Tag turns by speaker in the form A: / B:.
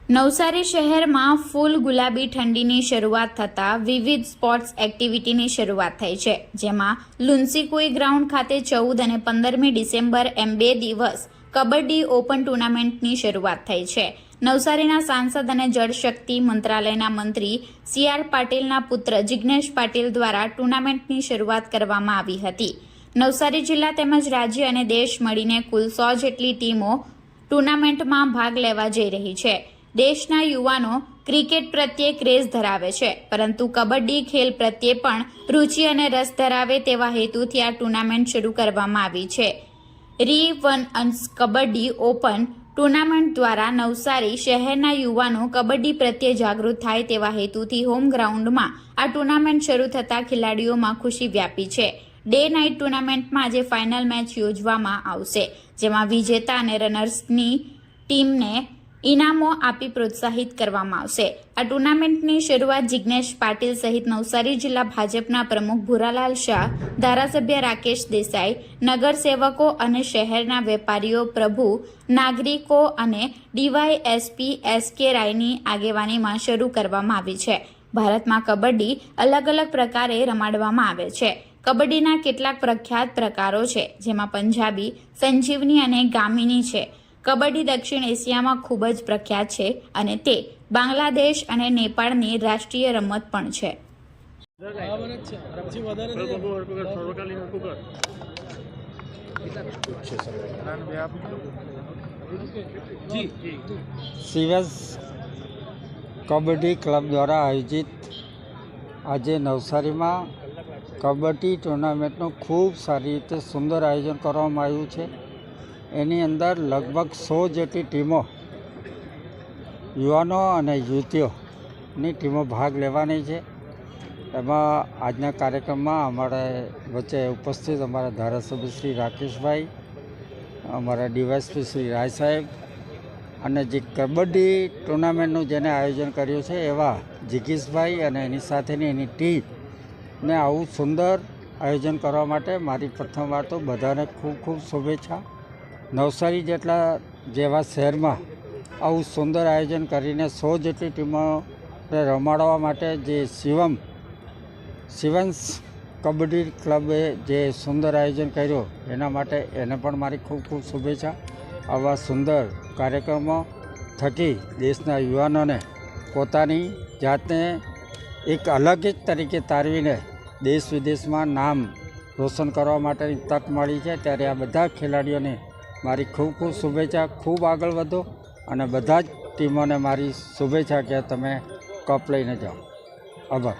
A: નવસારી શહેરમાં ફૂલ ગુલાબી ઠંડીની શરૂઆત થતાં વિવિધ સ્પોર્ટ્સ એક્ટિવિટીની શરૂઆત થઈ છે, જેમાં લુન્સીકુઈ ગ્રાઉન્ડ ખાતે 14 અને 15મી ડિસેમ્બર એમ 2 દિવસ કબડ્ડી ઓપન ટુર્નામેન્ટની શરૂઆત થઈ છે। નવસારીના સાંસદ અને જળશક્તિ મંત્રાલયના મંત્રી સી.આર. પાટીલના પુત્ર જિગ્નેશ પાટીલ દ્વારા ટુર્નામેન્ટની શરૂઆત કરવામાં આવી હતી। નવસારી જિલ્લા તેમજ રાજ્ય અને દેશ મળીને કુલ 100 જેટલી ટીમો ટુર્નામેન્ટમાં ભાગ લેવા જઈ રહી છે। દેશના યુવાનો ક્રિકેટ પ્રત્યે ક્રેઝ ધરાવે છે, પરંતુ કબડ્ડી ખેલ પ્રત્યે પણ રુચિ અને રસ ધરાવે તેવા હેતુથી આ ટુર્નામેન્ટ શરૂ કરવામાં આવી છે। રી-1 કબડ્ડી ઓપન ટુર્નામેન્ટ દ્વારા નવસારી શહેરના યુવાનો કબડ્ડી પ્રત્યે જાગૃત થાય તેવા હેતુથી હોમ ગ્રાઉન્ડમાં આ ટુર્નામેન્ટ શરૂ થતાં ખેલાડીઓમાં ખુશી વ્યાપી છે। ડે નાઇટ ટુર્નામેન્ટમાં આજે ફાઇનલ મેચ યોજવામાં આવશે, જેમાં વિજેતા અને રનર્સની ટીમને ઇનામો આપી પ્રોત્સાહિત કરવામાં આવશે। આ ટુર્નામેન્ટની શરૂઆત જિગ્નેશ પાટીલ સહિત નવસારી જિલ્લા ભાજપના પ્રમુખ ભૂરાલાલ શાહ, ધારાસભ્ય રાકેશ દેસાઈ, નગરસેવકો અને શહેરના વેપારીઓ, પ્રભુ, નાગરિકો અને ડીવાયએસપી એસ.કે. રાયની આગેવાનીમાં શરૂ કરવામાં આવી છે। ભારતમાં કબડ્ડી અલગ અલગ પ્રકારે રમાડવામાં આવે છે। કબડ્ડીના કેટલાક પ્રખ્યાત પ્રકારો છે, જેમાં પંજાબી, સંજીવની અને ગામીની છે। કબડ્ડી દક્ષિણ એશિયામાં ખૂબ જ પ્રખ્યાત છે અને તે બાંગ્લાદેશ અને નેપાળની રાષ્ટ્રીય રમત પણ છે।
B: સિવસ કબડ્ડી ક્લબ દ્વારા આયોજિત આજે નવસારીમાં કબડ્ડી ટુર્નામેન્ટનું ખૂબ સારી રીતે સુંદર આયોજન કરવામાં આવ્યું છે। એની અંદર લગભગ 100 જેટલી ટીમો, યુવાનો અને યુવતીઓની ટીમો ભાગ લેવાની છે। એમાં આજના કાર્યક્રમમાં અમારે વચ્ચે ઉપસ્થિત અમારા ધારાસભ્ય શ્રી રાકેશભાઈ, અમારા ડીવાયએસપી શ્રી રાય સાહેબ અને જે કબડ્ડી ટુર્નામેન્ટનું જેને આયોજન કર્યું છે એવા જિગીશભાઈ અને એની સાથેની એની ટીમને આવું સુંદર આયોજન કરવા માટે મારી પ્રથમવાર તો બધાને ખૂબ ખૂબ શુભેચ્છા। નવસારી જેવા શહેરમાં આવું સુંદર આયોજન કરીને 100 જેટલી ટીમોને રમાડવા માટે જે સિવન્સ કબડ્ડી ક્લબે જે સુંદર આયોજન કર્યું એના માટે એને પણ મારી ખૂબ ખૂબ શુભેચ્છા। આવા સુંદર કાર્યક્રમો થકી દેશના યુવાનોને પોતાની જાતને એક અલગ જ તરીકે તારવીને દેશ વિદેશમાં નામ રોશન કરવા માટેની તક મળી છે। ત્યારે આ બધા ખેલાડીઓને મારી ખૂબ ખૂબ શુભેચ્છા। ખૂબ આગળ વધો અને બધા જ ટીમોને મારી શુભેચ્છા કે તમે કપ લઈને જાઓ। આભાર।